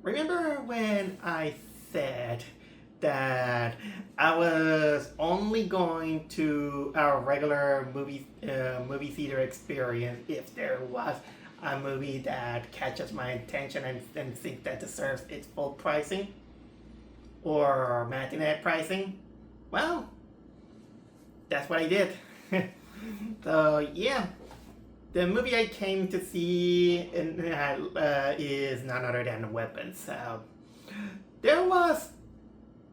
Remember when I said that I was only going to a regular movie theater experience if there was a movie that catches my attention and think that deserves its full pricing or matinee pricing? Well, that's what I did. So yeah, the movie I came to see is none other than Weapons. There was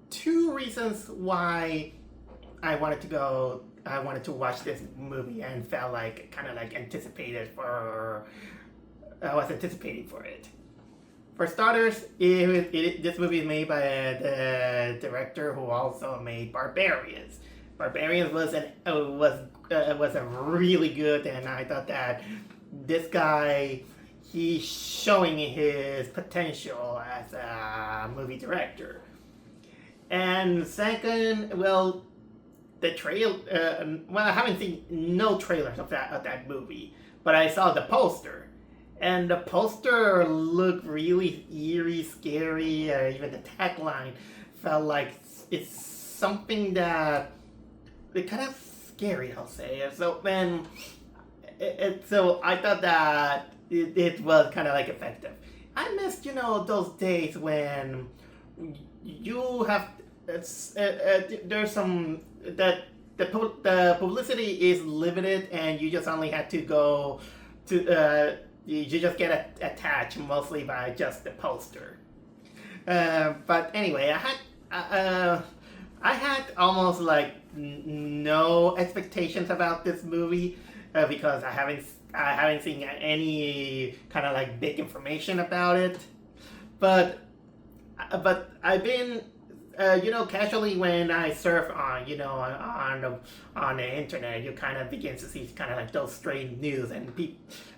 two reasons why I wanted to go. I wanted to watch this movie and felt like kind of like anticipated for. I was anticipating for it. For starters, this movie is made by the director who also made Barbarians. Barbarians was a really good, and I thought that this guy, he's showing his potential as a movie director. And second, well, the trail. Well, I haven't seen no trailers of that movie, but I saw the poster, and the poster looked really eerie, scary. Even the tagline felt like it's something that it's kind of scary, I'll say. So then, so I thought that it was kind of like effective. I missed, those days when you have there's some that the publicity is limited and you just only had to go to you just get attached mostly by just the poster. But anyway, I had almost like no expectations about this movie because I haven't seen any kind of like big information about it, but I've been casually when I surf on the internet, you kind of begin to see kind of like those strange news, and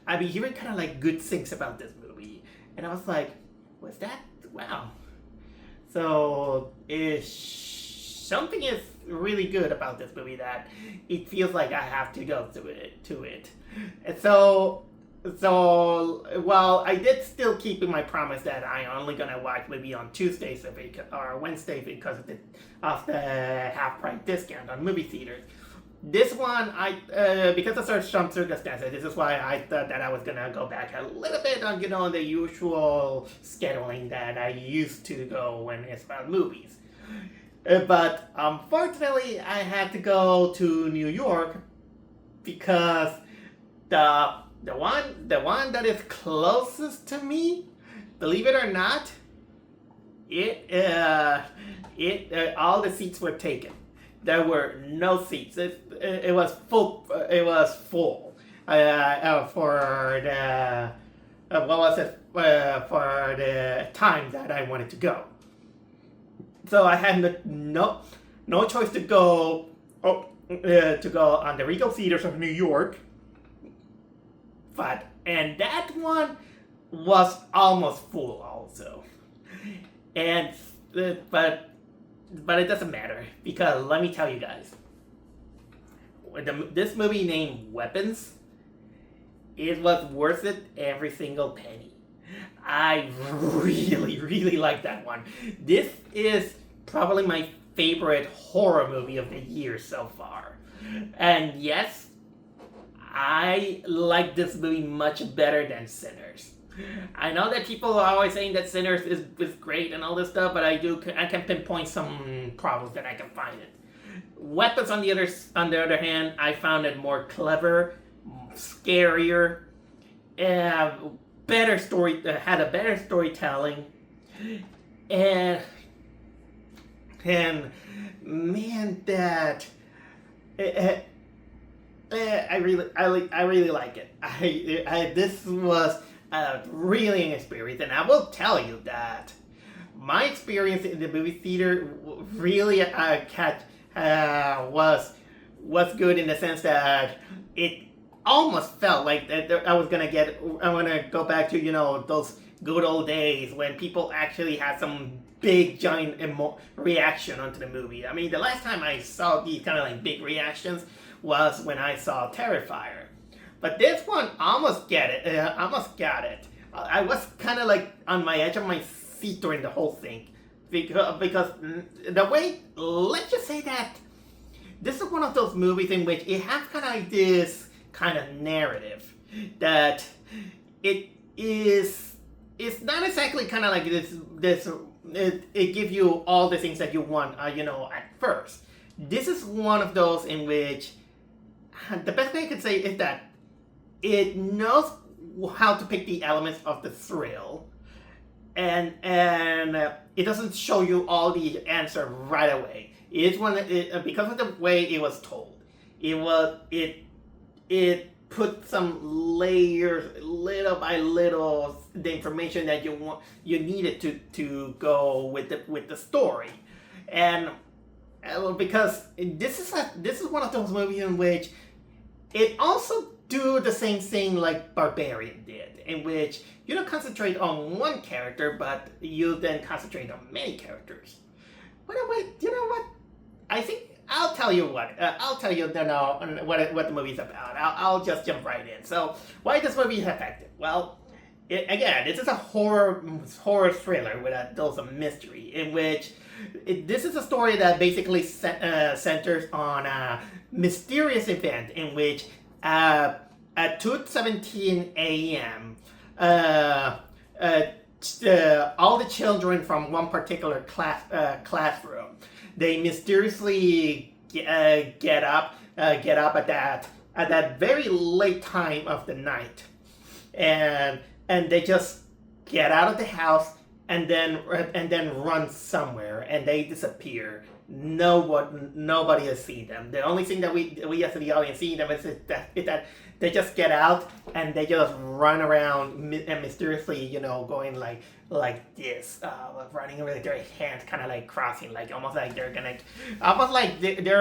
I've been hearing kind of like good things about this movie, and I was like, was that wow? So something is really good about this movie that it feels like I have to go to it. And so well, I did still keep in my promise that I'm only gonna watch maybe on Tuesdays or Wednesdays because of the half price discount on movie theaters. This one, because of some circumstances, this is why I thought that I was gonna go back a little bit on the usual scheduling that I used to go when it's about movies. But unfortunately, I had to go to New York because the one that is closest to me, believe it or not, all the seats were taken. There were no seats. It was full. It was full for the for the time that I wanted to go. So I had no choice to go on the Regal Theaters of New York. And that one was almost full also. And but it doesn't matter because let me tell you guys, this movie named Weapons, it was worth it every single penny. I really like that one. This is probably my favorite horror movie of the year so far. And yes, I like this movie much better than Sinners. I know that people are always saying that Sinners is great and all this stuff, but I can pinpoint some problems that I can find it. Weapons on the other hand, I found it more clever, scarier, better story, had a better storytelling, and man, that I really like it. This was a really an experience, and I will tell you that my experience in the movie theater really was good in the sense that it almost felt like that I was gonna go back to those good old days when people actually had some big giant reaction onto the movie. I mean, the last time I saw these kind of like big reactions was when I saw Terrifier. But this one almost got it. I was kind of like on my edge of my see during the whole thing. Because the way, let's just say that this is one of those movies in which it has kind of like this kind of narrative that it is, it's not exactly kind of like it gives you all the things that you want, at first. This is one of those in which the best way I could say is that it knows how to pick the elements of the thrill, and it doesn't show you all the answer right away. It's because of the way it was told. It put some layers, little by little, the information that you needed to go with the story, and because this is one of those movies in which it also do the same thing like Barbarian did, in which you don't concentrate on one character, but you then concentrate on many characters. Wait, you know what? I think I'll tell you what. I'll tell you what the movie's about. I'll just jump right in. So, why this movie is effective? Well, this is a horror thriller with a dose of mystery, in which this is a story that basically centers on a mysterious event in which at 2:17 a.m. All the children from one particular classroom, they mysteriously get up at that very late time of the night, and they just get out of the house and then run somewhere, and they disappear. Nobody has seen them. The only thing that we as the audience see them is that they just get out and they just run around and mysteriously, going like this, running with their hands kind of like crossing, like almost like they're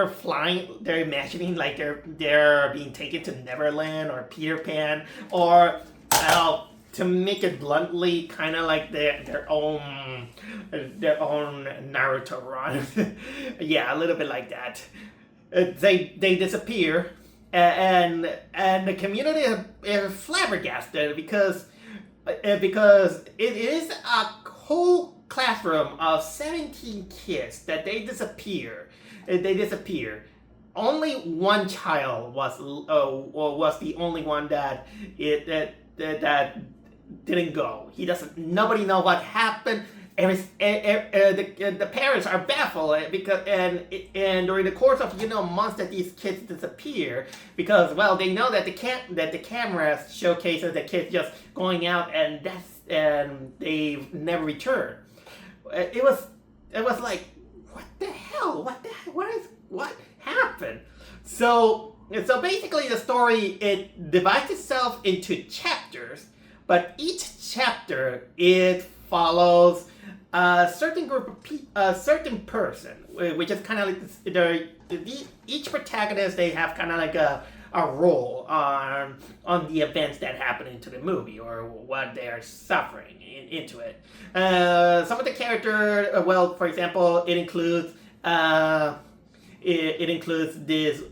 flying. They're imagining like they're being taken to Neverland or Peter Pan, or to make it bluntly, kind of like their own Naruto run. Yeah, a little bit like that. They disappear, and the community is flabbergasted because it is a whole classroom of 17 kids that they disappear. Only one child was the only one that didn't go. Nobody know what happened. The parents are baffled because and during the course of months that these kids disappear, because they know that the cameras showcases the kids just going out and they never return. It was like, what the hell? What happened? So basically the story, it divides itself into chapters, but each chapter it follows a certain group of a certain person, which is kind of like each protagonist. They have kind of like a role on the events that happen into the movie or what they are suffering into it. Some of the characters, for example, it includes this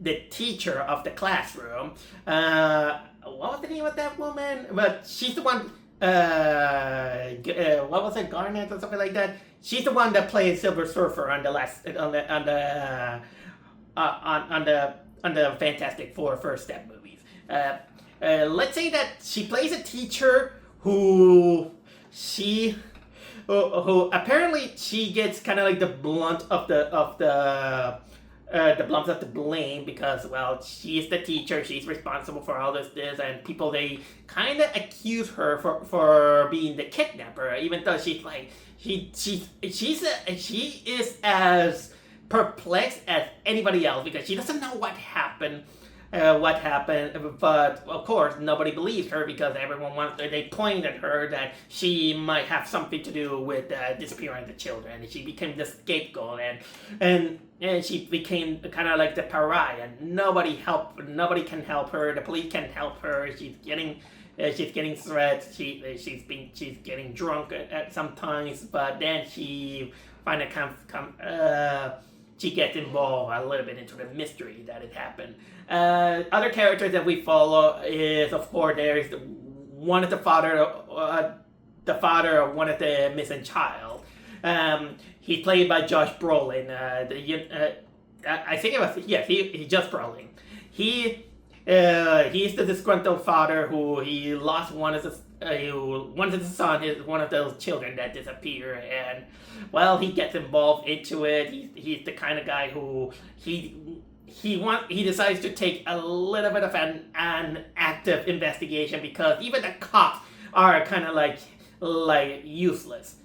the teacher of the classroom. What was the name of that woman? But she's the one. What was it, Garnet or something like that? She's the one that played Silver Surfer on the Fantastic Four First Step movies. Let's say that she plays a teacher who apparently she gets kind of like the blunt of the blame, because she's the teacher, she's responsible for all this, and people, they kind of accuse her for being the kidnapper, even though she's like she is as perplexed as anybody else because she doesn't know what happened. But of course nobody believes her because they point at her that she might have something to do with disappearing the children, and she became the scapegoat, and she became kind of like the pariah. Nobody can help her. The police can't help her. She's getting threats. She's getting drunk at sometimes, but then she finally she gets involved a little bit into the mystery that it happened. Other characters that we follow is, of course, there is one of the father the father of one of the missing child. He's played by Josh Brolin. I think it was, yes, he Josh Brolin. He's the disgruntled father who he lost one of his son, one of those children that disappear, and well, he gets involved into it. He's the kind of guy who he decides to take a little bit of an active investigation because even the cops are kind of like useless.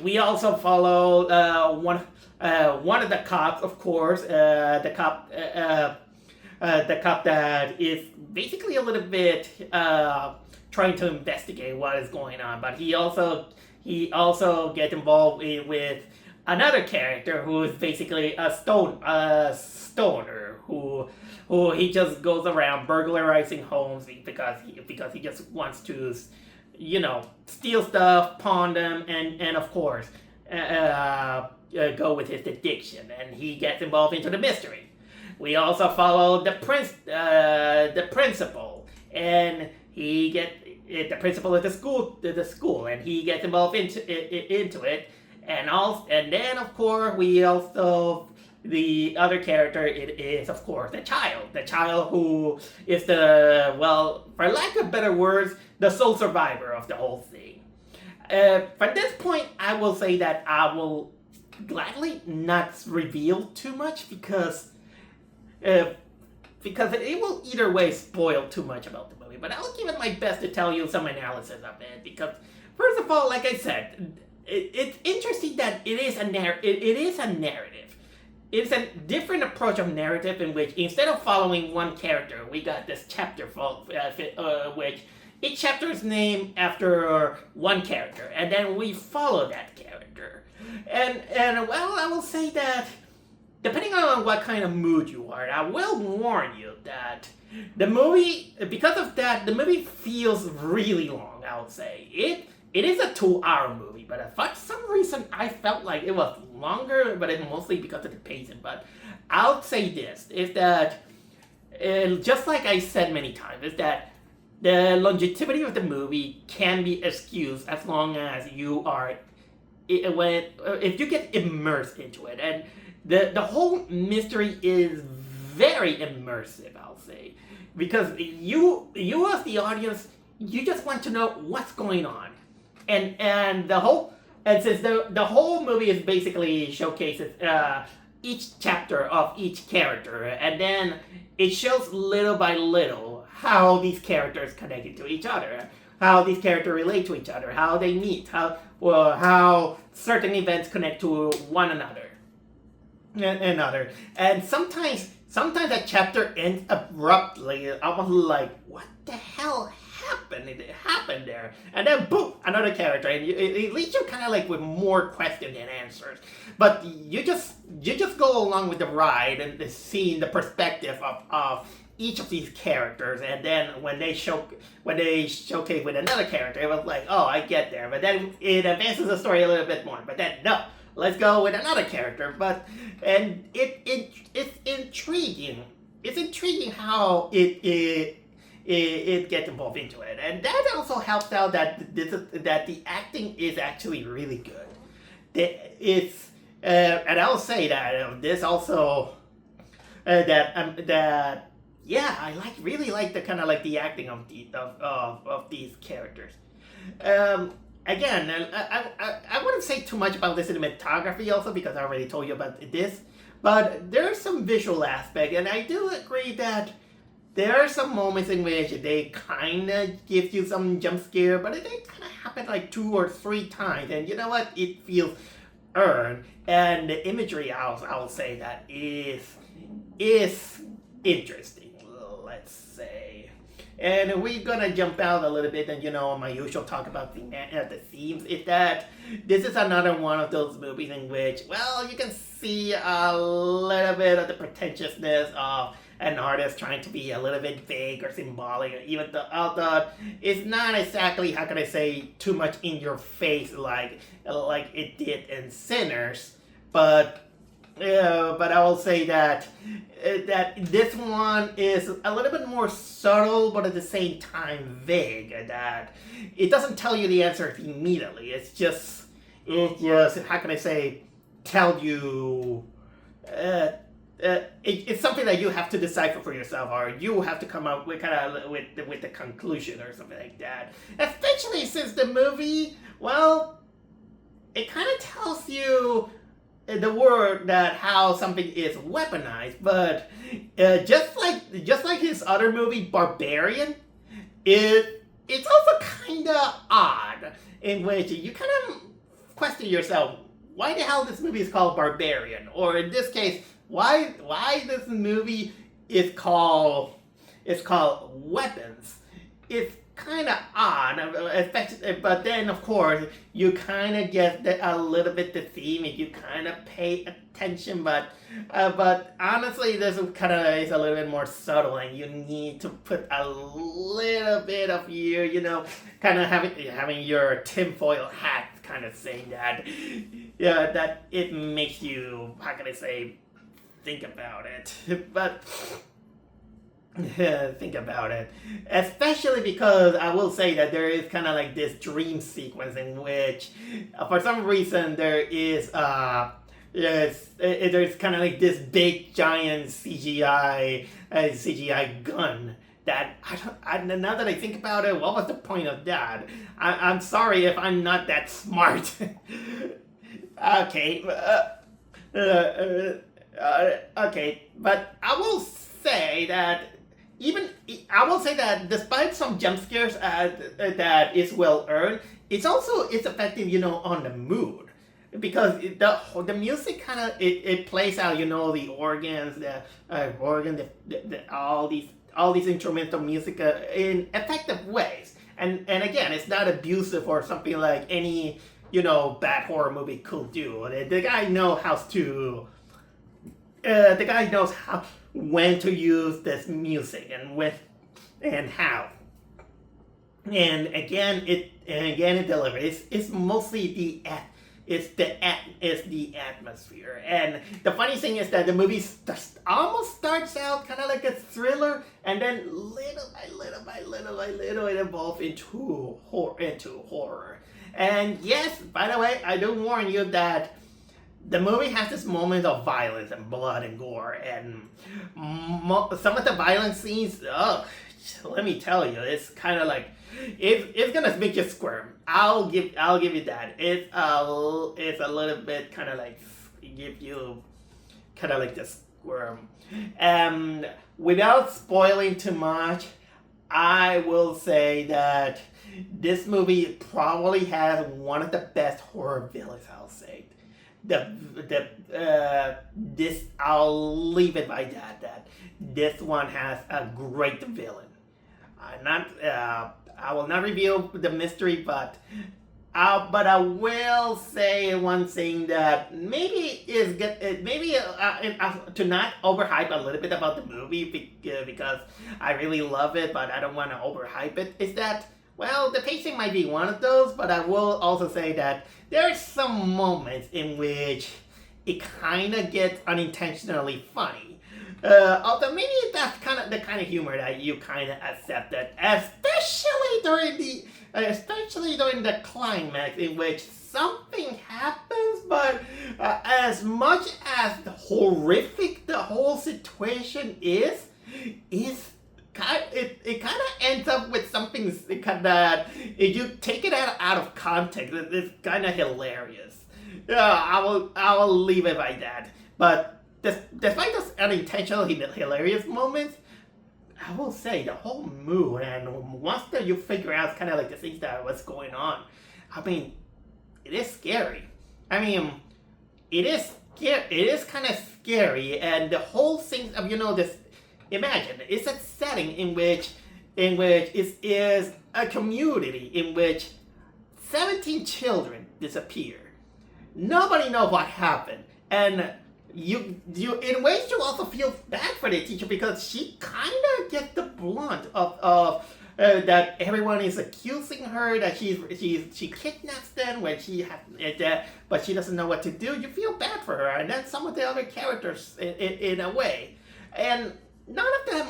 We also follow one of the cops, of course, the cop that is basically a little bit trying to investigate what is going on, but he also gets involved with another character who is basically a stoner who he just goes around burglarizing homes because he just wants to, steal stuff, pawn them, and of course go with his addiction, and he gets involved into the mystery. We also follow the principal, and the principal of the school, and he gets involved into it, and then of course we also the other character is of course the child who is for lack of better words, the sole survivor of the whole thing. From this point, I will say that I will gladly not reveal too much because it will either way spoil too much about the movie. But I'll give it my best to tell you some analysis of it because, first of all, like I said, it's interesting that it is a narrative. It's a different approach of narrative in which instead of following one character, we got this chapter which each chapter is named after one character, and then we follow that character. And well, I will say that depending on what kind of mood you are, I will warn you that the movie, because of that, the movie feels really long, I would say. It is a 2-hour movie, but for some reason I felt like it was longer, but it's mostly because of the pacing. But I'll say this, is that, just like I said many times, is that the longevity of the movie can be excused as long as you are, if you get immersed into it. And the whole mystery is very immersive, I'll say. Because you as the audience, you just want to know what's going on. And since the whole movie is basically showcases each chapter of each character, and then it shows little by little how these characters connected to each other, how these characters relate to each other, how they meet, how certain events connect to one another. And sometimes that chapter ends abruptly. I was like, what the hell happened? It happened there, and then boom, another character, and it leaves you kind of like with more questions than answers. But you just go along with the ride and seeing the perspective of each of these characters, and then when they showcase with another character, it was like, oh, I get there. But then it advances the story a little bit more. But then no, let's go with another character. And it's intriguing. It's intriguing how it gets involved into it, and that also helps out that the acting is actually really good. And I'll say that this also I really like the kind of like the acting of these characters. Again, I wouldn't say too much about the cinematography also because I already told you about this, but there's some visual aspect, and I do agree that there are some moments in which they kind of give you some jump scare, but it kind of happen like 2 or 3 times, and you know what? It feels earned, and the imagery, I'll say that is interesting, let's say. And we're gonna jump out a little bit, and my usual talk about the themes is that this is another one of those movies in which, well, you can see a little bit of the pretentiousness of an artist trying to be a little bit vague or symbolic, even although it's not exactly, how can I say, too much in your face like it did in Sinners, but but I will say that this one is a little bit more subtle, but at the same time vague. That it doesn't tell you the answer immediately. It's just how can I say, tell you. It's something that you have to decipher for yourself, or you have to come up with with the conclusion or something like that. Especially since the movie, well, it kind of tells you the word that how something is weaponized, but just like his other movie Barbarian, it's also kind of odd in which you kind of question yourself, why the hell this movie is called Barbarian, or in this case, why this movie is called Weapons. It's kind of odd, but then of course you kind of get a little bit the theme if you kind of pay attention. But honestly, this kind of is a little bit more subtle, and you need to put a little bit of kind of having your tinfoil hat, kind of saying that, that it makes you, how can I say, think about it. But think about it, especially because I will say that there is kind of like this dream sequence in which, for some reason, there's kind of like this big giant CGI gun. That now that I think about it, what was the point of that? I'm sorry if I'm not that smart. Okay, okay, but I will say that despite some jump scares that is well earned, it's effective, on the mood, because the music kind of it plays out, the organs, all these instrumental music in effective ways, and again, it's not abusive or something like any bad horror movie could do. The guy knows when to use this music and how. And again it delivers. It's mostly the atmosphere. And the funny thing is that the movie almost starts out kind of like a thriller, and then little by little it evolves into horror. And yes, by the way, I do warn you that the movie has this moment of violence and blood and gore, and some of the violent scenes, let me tell you, it's kind of like it's gonna make you squirm. I'll give you that. It's a little bit kind of like give you kind of like the squirm. And without spoiling too much, I will say that this movie probably has one of the best horror villains, I'll say. I'll leave it by that this one has a great villain. I will not reveal the mystery, but I will say one thing that maybe is good. Maybe to not overhype a little bit about the movie, because I really love it, but I don't want to overhype it. Is that, well, the pacing might be one of those, but I will also say that there are some moments in which it kind of gets unintentionally funny. Although maybe that's kind of the kind of humor that you kind of accepted, especially during the climax, in which something happens, but as much as horrific the whole situation is, it kind of ends up with something that, if you take it out of context, it's kind of hilarious. I will leave it by that. But despite those unintentional hilarious moments, I will say the whole mood, and once that you figure out kind of like the things that what's going on, I mean, it is scary. I mean, it is kind of scary, and the whole thing of this. Imagine it's a setting in which it is a community in which 17 children disappear. Nobody knows what happened, and you in ways you also feel bad for the teacher, because she kind of gets the blunt of that everyone is accusing her that she kidnaps them when she has but she doesn't know what to do. You feel bad for her, and then some of the other characters in a way, and none of them.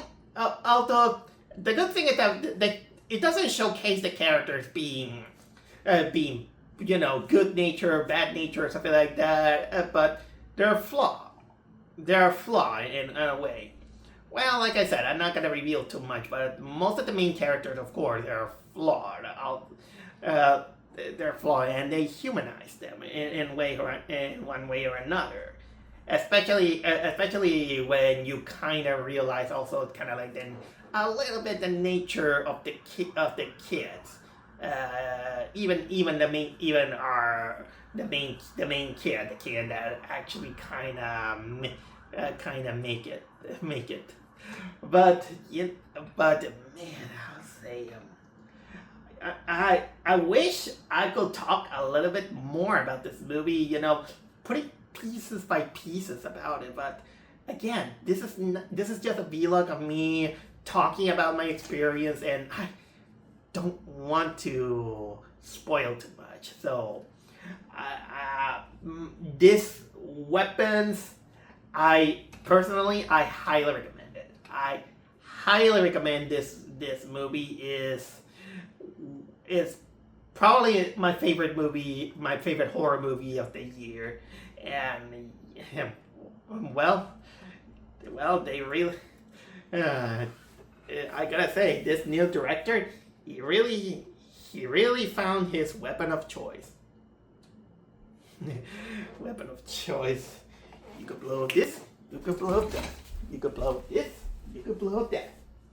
Although the good thing is that it doesn't showcase the characters being good nature, bad nature, or something like that. But they're flawed. They're flawed in a way. Well, like I said, I'm not gonna reveal too much, but most of the main characters, of course, they're flawed. They're flawed, and they humanize them in one way or another. Especially when you kind of realize also kind of like then a little bit the nature of the kids. Even the main kid, the kid that actually kind of make it. But man, I'll say I wish I could talk a little bit more about this movie. Putting pieces by pieces about it. But again, this is just a vlog of me talking about my experience, and I don't want to spoil too much. So, this weapons, I highly recommend it. I highly recommend this movie. Is probably my favorite horror movie of the year, and well, they really. I gotta say, this new director, he really found his weapon of choice. Weapon of choice. You could blow this, you could blow that. You could blow this, you could blow that.